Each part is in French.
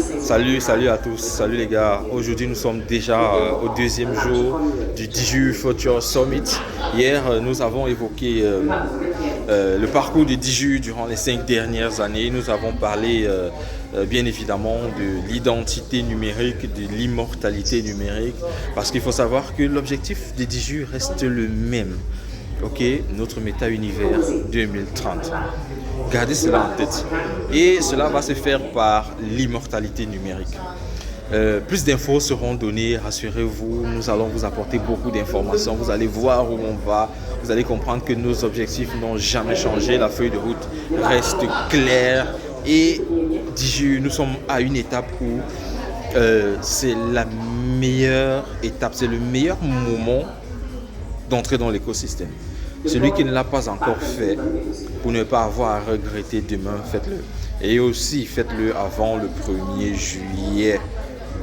Salut à tous, salut les gars. Aujourd'hui, nous sommes déjà au deuxième jour du Diju Future Summit. Hier, nous avons évoqué le parcours du Diju durant les 5 dernières années. Nous avons parlé bien évidemment de l'identité numérique, de l'immortalité numérique, parce qu'il faut savoir que l'objectif des Diju reste le même. Ok, notre méta-univers 2030. Gardez cela en tête. Et cela va se faire par l'immortalité numérique. Plus d'infos seront données, rassurez-vous, nous allons vous apporter beaucoup d'informations, vous allez voir où on va, vous allez comprendre que nos objectifs n'ont jamais changé, la feuille de route reste claire et nous sommes à une étape où c'est la meilleure étape, c'est le meilleur moment d'entrer dans l'écosystème. Celui qui ne l'a pas encore fait, pour ne pas avoir à regretter demain, faites-le. Et aussi, faites-le avant le 1er juillet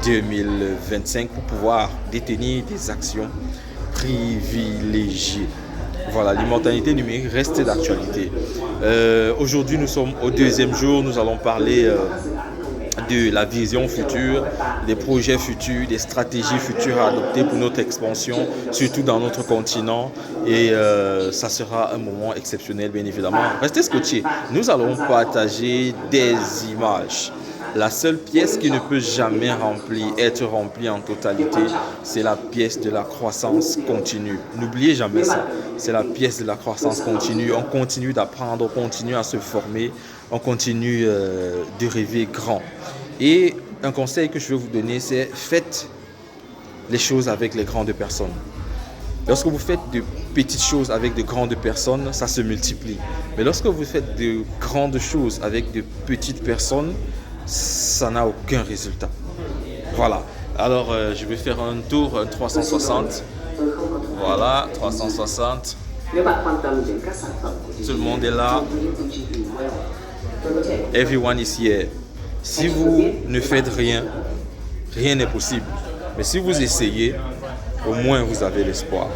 2025 pour pouvoir détenir des actions privilégiées. Voilà, l'immortalité numérique reste d'actualité. Aujourd'hui, nous sommes au deuxième jour, nous allons parler de la vision future, des projets futurs, des stratégies futures à adopter pour notre expansion, surtout dans notre continent. Et ça sera un moment exceptionnel, bien évidemment. Restez scotchés. Nous allons partager des images. La seule pièce qui ne peut jamais être remplie en totalité, c'est la pièce de la croissance continue. N'oubliez jamais ça. C'est la pièce de la croissance continue. On continue d'apprendre, on continue à se former, on continue de rêver grand. Et un conseil que je veux vous donner, c'est faites les choses avec les grandes personnes. Lorsque vous faites de petites choses avec de grandes personnes, ça se multiplie. Mais lorsque vous faites de grandes choses avec de petites personnes, ça n'a aucun résultat. Voilà. Alors, je vais faire un tour 360. Voilà, 360. Tout le monde est là. Everyone is here. Si vous ne faites rien, rien n'est possible. Mais si vous essayez, au moins vous avez l'espoir.